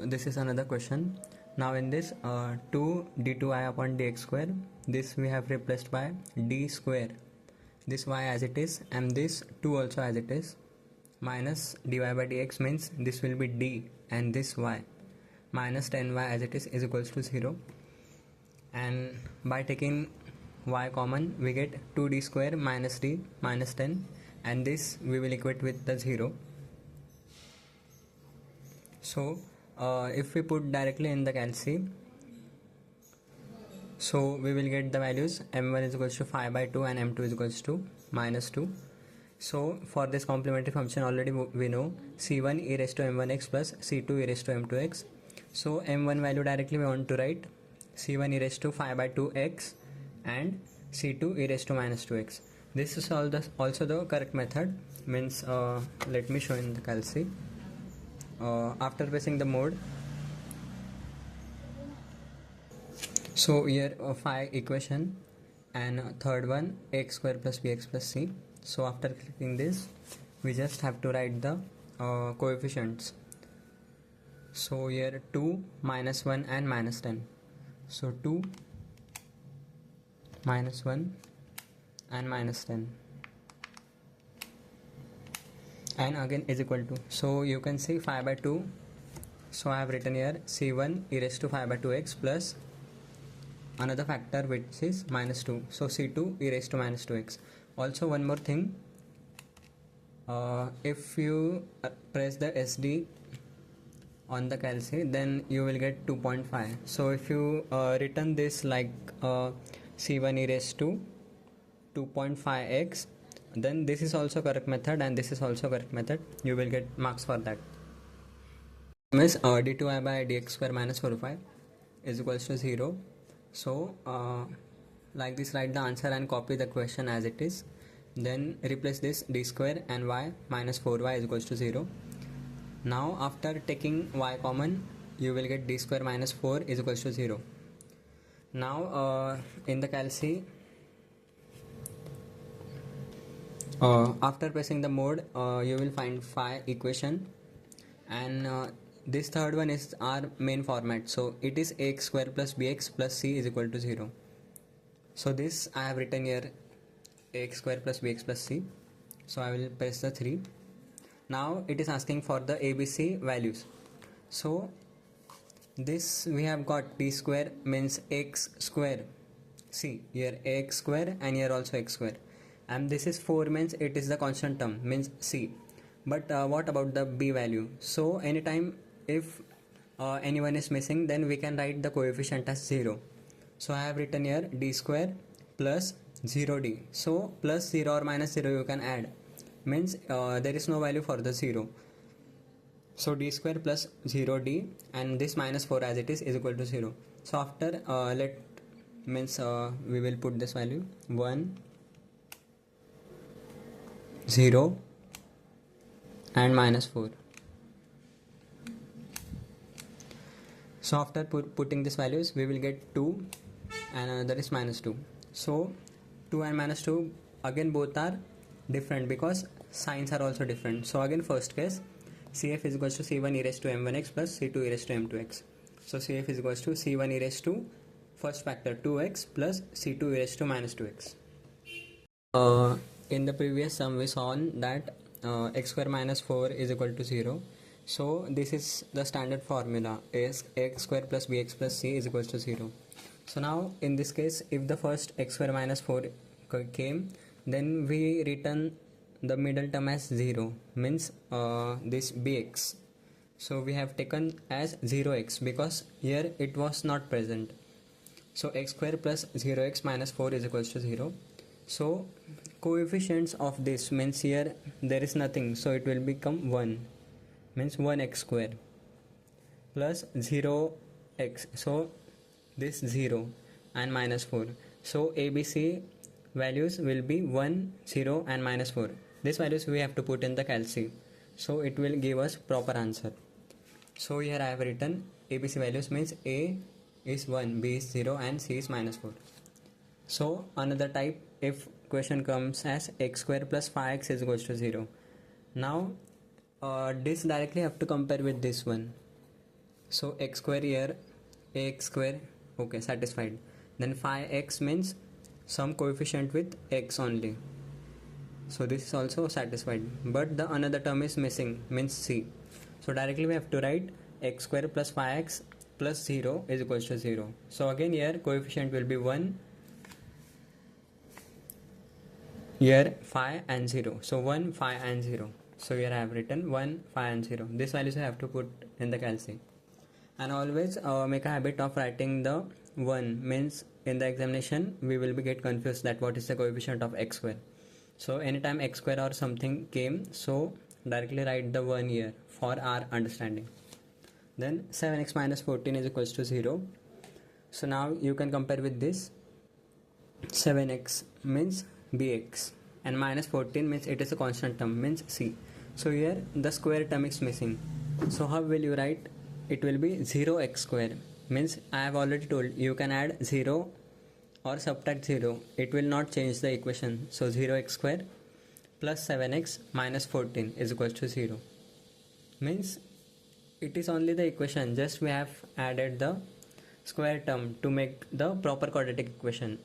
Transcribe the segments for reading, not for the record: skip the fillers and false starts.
this is another question. Now in this 2 d2y upon dx square, this we have replaced by d square, this y as it is and this 2 also as it is, minus dy by dx means this will be d and this y, minus 10y as it is equals to 0, and by taking y common we get 2d square minus d minus 10, and this we will equate with the 0. So if we put directly in the calci, so we will get the values m1 is equals to 5 by 2 and m2 is equals to minus 2. So for this complementary function already we know c1 e raised to m1x plus c2 e raised to m2x. So m1 value directly we want to write c1 e raised to 5 by 2x and c2 e raised to minus 2x. This is also the correct method, means let me show in the calci. After pressing the mode, so here 5 equation and third one x square plus bx plus c. So after clicking this we just have to write the coefficients. So here 2, minus 1 and minus 10. So 2, minus 1 and minus 10, and again is equal to, so you can see 5 by 2, so I have written here c1 e raised to 5 by 2x plus another factor which is minus 2, so c2 e raised to minus 2x. Also one more thing, if you press the SD on the calci, then you will get 2.5. so if you written this like c1 e raised to 2.5x, then this is also correct method and this is also correct method, you will get marks for that. Miss d2y by dx square minus 4y is equals to 0. So like this, write the answer and copy the question as it is, then replace this d square and y minus 4y is equals to 0. Now after taking y common you will get d square minus 4 is equals to 0. Now in the calci, after pressing the mode you will find 5 equation, and this third one is our main format, so it is ax square plus bx plus c is equal to 0. So this I have written here ax square plus bx plus c, so I will press the 3. Now it is asking for the abc values, so this we have got d square means x square, see here x square and here also x square, and this is 4 means it is the constant term means c. But what about the b value? So anytime if anyone is missing, then we can write the coefficient as 0. So I have written here d square plus 0d, so plus 0 or minus 0 you can add, means there is no value for the 0. So d square plus 0d and this minus 4 as it is equal to 0. So after we will put this value 1, 0 and minus 4. So after putting these values we will get 2 and another is minus 2. So 2 and minus 2 again both are different because signs are also different. So again first case, CF is equals to C1 e raised to M1x plus C2 e raised to M2x. So CF is equals to C1 e raised to first factor 2x plus C2 e raised to minus 2x. In the previous sum we saw that x square minus 4 is equal to 0. So this is the standard formula, is x square plus bx plus c is equals to 0. So now in this case, if the first x square minus 4 came, then we return the middle term as 0, means this bx. So we have taken as 0x because here it was not present. So x square plus 0x minus 4 is equals to 0. So coefficients of this means here there is nothing, so it will become 1, means 1x square plus 0x, so this 0 and minus 4. So ABC values will be 1, 0 and minus 4. These values we have to put in the calci, so it will give us proper answer. So here I have written ABC values means A is 1, B is 0 and C is minus 4. So another type, if question comes as x square plus 5x is equals to 0. Now this directly have to compare with this one. So x square here, ax square, okay, satisfied. Then phi x means some coefficient with x only, so this is also satisfied, but the another term is missing, means c. So directly we have to write x square plus phi x plus 0 is equals to 0. So again here coefficient will be 1, here phi and 0, so 1 phi and 0. So here I have written 1 phi and 0. This values I have to put in the calci. And always make a habit of writing the 1, means in the examination we will be get confused that what is the coefficient of x square. So anytime x square or something came, so directly write the 1 here for our understanding. Then 7x minus 14 is equals to 0. So now you can compare with this. 7x means bx and minus 14 means it is a constant term, means c. So here the square term is missing. So how will you write? It will be 0x square, means I have already told you can add 0 or subtract 0, it will not change the equation. So 0x square plus 7x minus 14 is equals to 0, means it is only the equation, just we have added the square term to make the proper quadratic equation.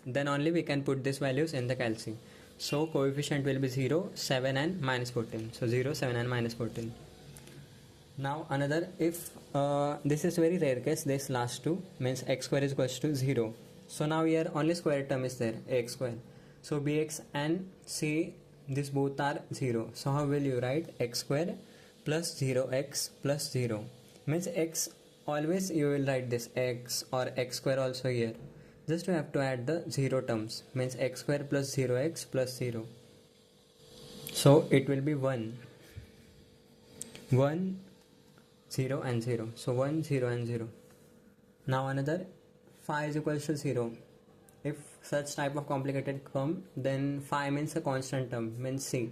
Then only we can put these values in the calci. So coefficient will be 0, 7 and minus 14. So 0, 7 and minus 14. Now another, if this is very rare case, this last two means x square is equals to 0. So now here only square term is there, ax square. So bx and c, this both are 0. So how will you write? X square plus 0x plus 0, means x, always you will write this x or x square also here. Just you have to add the 0 terms, means x square plus 0x plus 0. So it will be 1, 0 and 0. So 1, 0 and 0. Now another, phi is equals to 0. If such type of complicated come, then phi means a constant term, means c.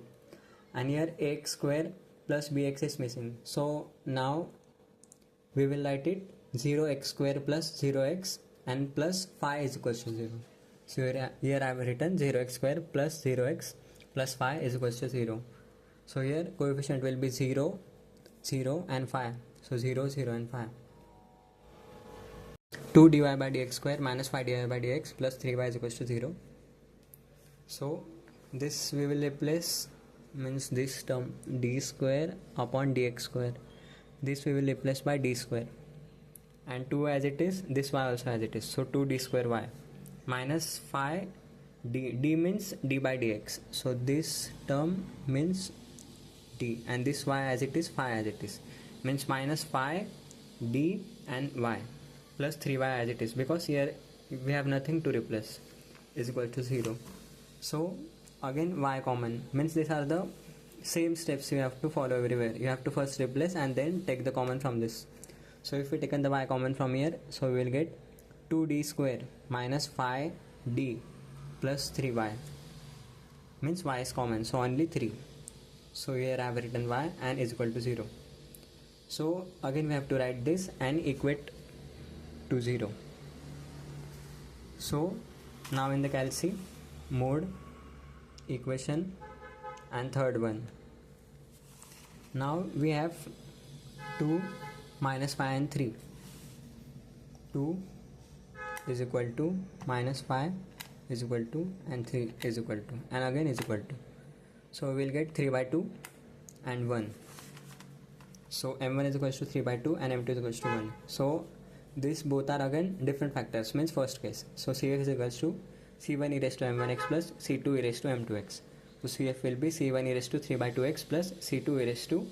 And here ax square plus bx is missing. So now we will write it 0x square plus 0x and plus phi is equals to 0. So here I have written 0x square plus 0x plus phi is equals to 0. So here coefficient will be 0, 0 and phi. So 0, 0 and phi. 2 dy by dx square minus 5 dy by dx plus 3y is equals to 0. So this we will replace, means this term d square upon dx square. This we will replace by d square. And 2 as it is, this y also as it is. So 2d square y minus phi d. D means d by dx. So this term means d, and this y as it is, phi as it is, means minus phi d and y plus 3y as it is, because here we have nothing to replace, is equal to 0. So again y common, means these are the same steps you have to follow everywhere. You have to first replace and then take the common from this. So if we taken the y common from here, so we will get 2d square minus phi d plus 3y, means y is common, so only 3. So here I have written y and is equal to 0. So again we have to write this and equate to 0. So now in the calci, mode, equation and third one. Now we have 2 minus 5 and 3. 2 is equal to minus 5 is equal to and 3 is equal to and again is equal to. So we will get 3 by 2 and 1. So m1 is equal to 3 by 2 and m2 is equal to 1. So these both are again different factors, means first case. So cf is equal to c1 e raised to m1x plus c2 e raised to m2x. So cf will be c1 e raised to 3 by 2x plus c2 e raised to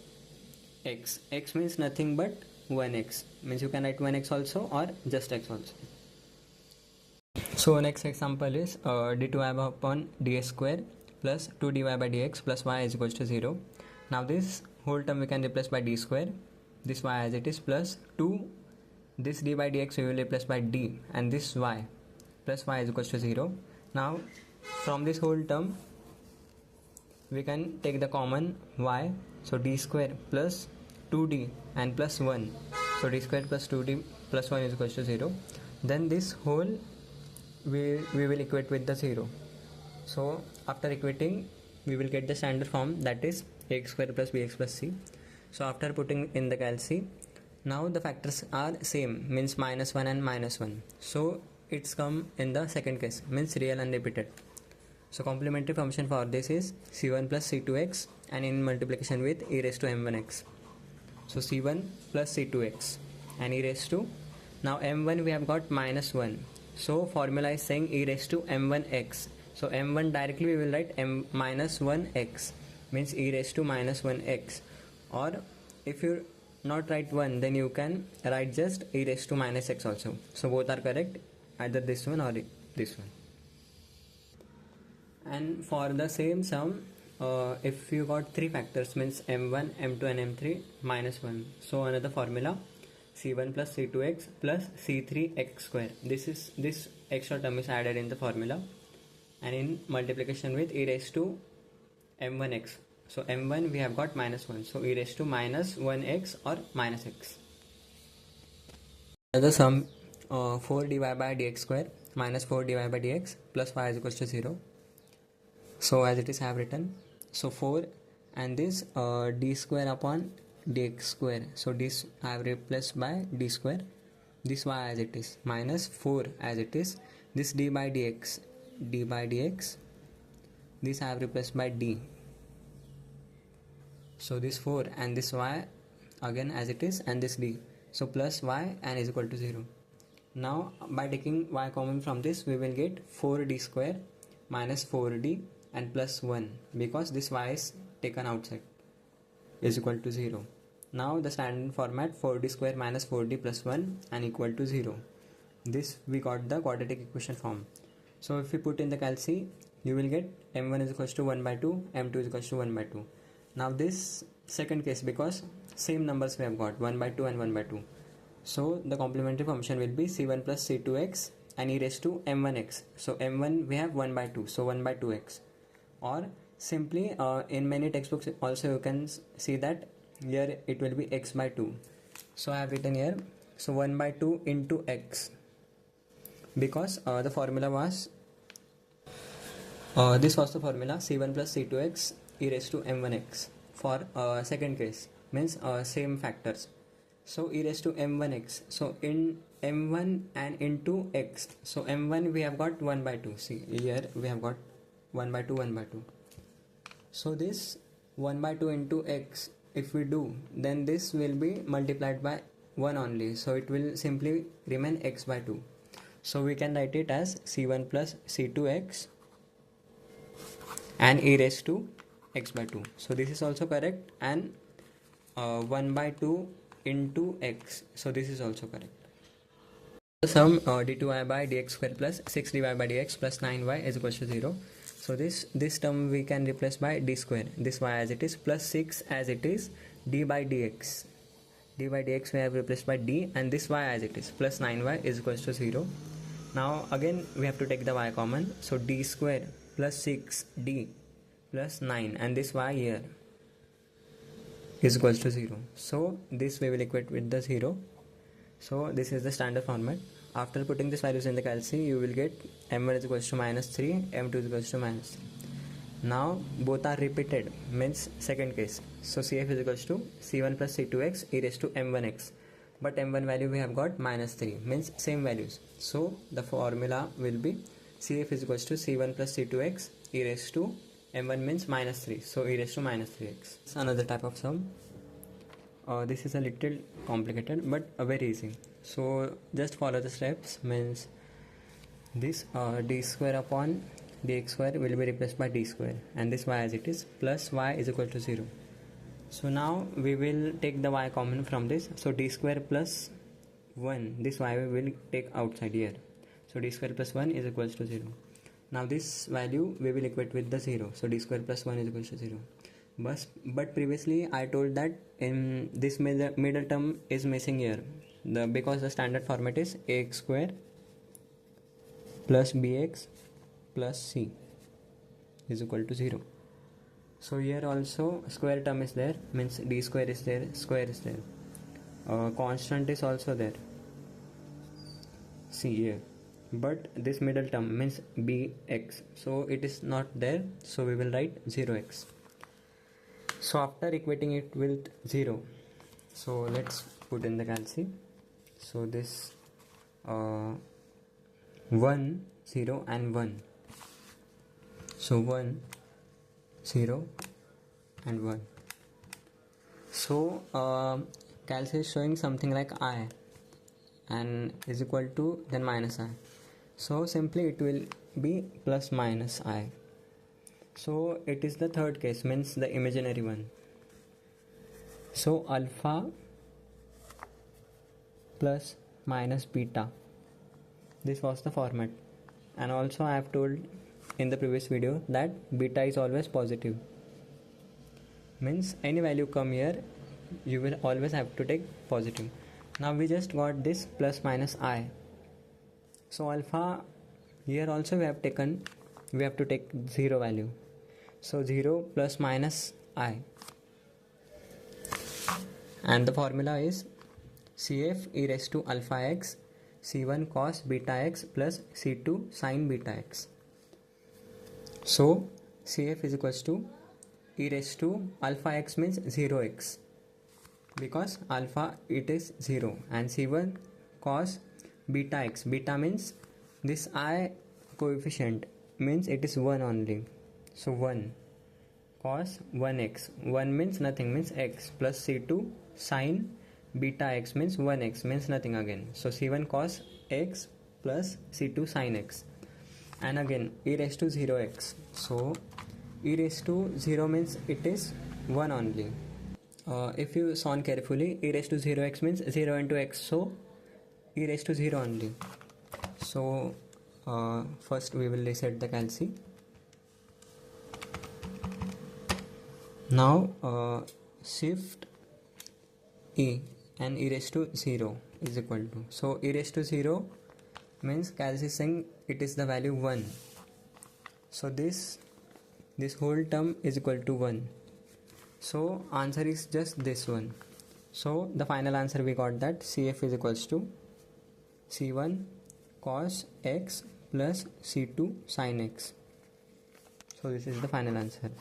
x. X means nothing but 1x, means you can write 1x also or just x also. So next example is d2y upon dx square plus 2dy by dx plus y is equals to 0. Now this whole term we can replace by d square, this y as it is, plus 2, this d by dx we will replace by d, and this y plus y is equals to 0. Now from this whole term we can take the common y, so d square plus 2d and plus 1, so d square plus 2d plus 1 is equals to 0. Then this whole we will equate with the 0. So after equating we will get the standard form, that is ax square plus bx plus c. So after putting in the calci, Now the factors are same, means minus 1 and minus 1. So it's come in the second case, means real and repeated. So complementary function for this is c1 plus c2x and in multiplication with e raised to m1x. So c1 plus c2x and e raised to, now m1 we have got minus 1. So formula is saying e raised to m1x. So m1 directly we will write m minus 1x, means e raised to minus 1x. Or if you not write 1, then you can write just e raised to minus x also. So both are correct, either this one or this one. And for the same sum, if you got three factors, means m1, m2 and m3 minus 1. So another formula c1 plus c2x plus c3x square. This extra term is added in the formula and in multiplication with e raised to m1x. So m1 we have got minus 1, so e raised to minus 1x or minus x. Another sum 4 dy by dx square minus 4 dy by dx plus y is equals to 0. So as it is I have written, so 4 and this d square upon dx square. So this I have replaced by d square, this y as it is, minus 4 as it is, this d by dx, this I have replaced by d. So this 4 and this y again as it is, and this d, so plus y and is equal to 0. Now by taking y common from this, we will get 4d square minus 4d and plus 1, because this y is taken outside, is equal to 0. Now the standard format 4d square minus 4d plus 1 and equal to 0. This we got the quadratic equation form. So if we put in the calci, you will get m1 is equals to 1 by 2, m2 is equals to 1 by 2. Now this second case, because same numbers we have got 1 by 2 and 1 by 2. So the complementary function will be c1 plus c2x and e raised to m1x. So m1 we have 1 by 2, so 1 by 2x. Or simply in many textbooks also you can see that here it will be x by 2. So I have written here, so 1 by 2 into x, because the formula was this was the formula c1 plus c2x e raised to m1x for second case, means same factors. So e raised to m1x, so in m1 and into x, so m1 we have got 1 by 2, see here we have got 1 by 2, 1 by 2. So this 1 by 2 into x, if we do, then this will be multiplied by 1 only, so it will simply remain x by 2. So we can write it as c1 plus c2x and e raised to x by 2. So this is also correct, and 1 by 2 into x, so this is also correct. The sum d2y by dx square plus 6dy by dx plus 9y is equals to 0. So this term we can replace by d square, this y as it is, plus 6 as it is, d by dx we have replaced by d, and this y as it is, plus 9y is equals to 0. Now again we have to take the y common, so d square plus 6d plus 9 and this y here is equals to 0. So this we will equate with the 0. So this is the standard format. After putting these values in the calci, you will get m1 is equals to minus 3, m2 is equals to minus 3. Now both are repeated, means second case. So cf is equals to c1 plus c2x e raised to m1x, but m1 value we have got minus 3, means same values. So the formula will be cf is equals to c1 plus c2x e raised to m1 means minus 3, so e raised to minus 3x. It's another type of sum. This is a little complicated but very easy. So just follow the steps, means this d square upon dx square will be replaced by d square, and this y as it is, plus y is equal to 0. So now we will take the y common from this, so d square plus 1, this y we will take outside here, so d square plus 1 is equals to 0. Now this value we will equate with the 0, so d square plus 1 is equals to 0. But previously I told that in this middle term is missing here, because the standard format is ax square plus bx plus c is equal to 0. So here also square term is there, means d square is there, square is there, constant is also there, c here, but this middle term means bx, so it is not there, so we will write 0x. So after equating it with 0, so let's put in the calci. So this 1 0 and 1. So 1 0 and 1. So calci is showing something like I and is equal to then minus I. So simply it will be plus minus I. So it is the third case, means the imaginary one. So alpha plus minus beta, this was the format. And also I have told in the previous video that beta is always positive, means any value come here you will always have to take positive. Now we just got this plus minus I. So alpha, here also we have to take 0 value. So 0 plus minus I, and the formula is Cf e raised to alpha x C1 cos beta x plus C2 sin beta x. So Cf is equals to e raised to alpha x means 0x, because alpha it is 0, and C1 cos beta x, beta means this I coefficient means it is 1 only. So 1 cos 1x, 1 means nothing, means x, plus C2 sin beta x means 1x, means nothing again. So C1 cos x plus C2 sin x, and again e raised to 0x. So e raised to 0 means it is 1 only. If you saw carefully, e raised to 0x means 0 into x, so e raised to 0 only. So first we will reset the calci. Now shift e and e raised to 0 is equal to, so e raised to 0 means calci is saying it is the value 1. So this whole term is equal to 1. So answer is just this one. So the final answer we got that Cf is equals to C1 cos x plus C2 sin x. So this is the final answer.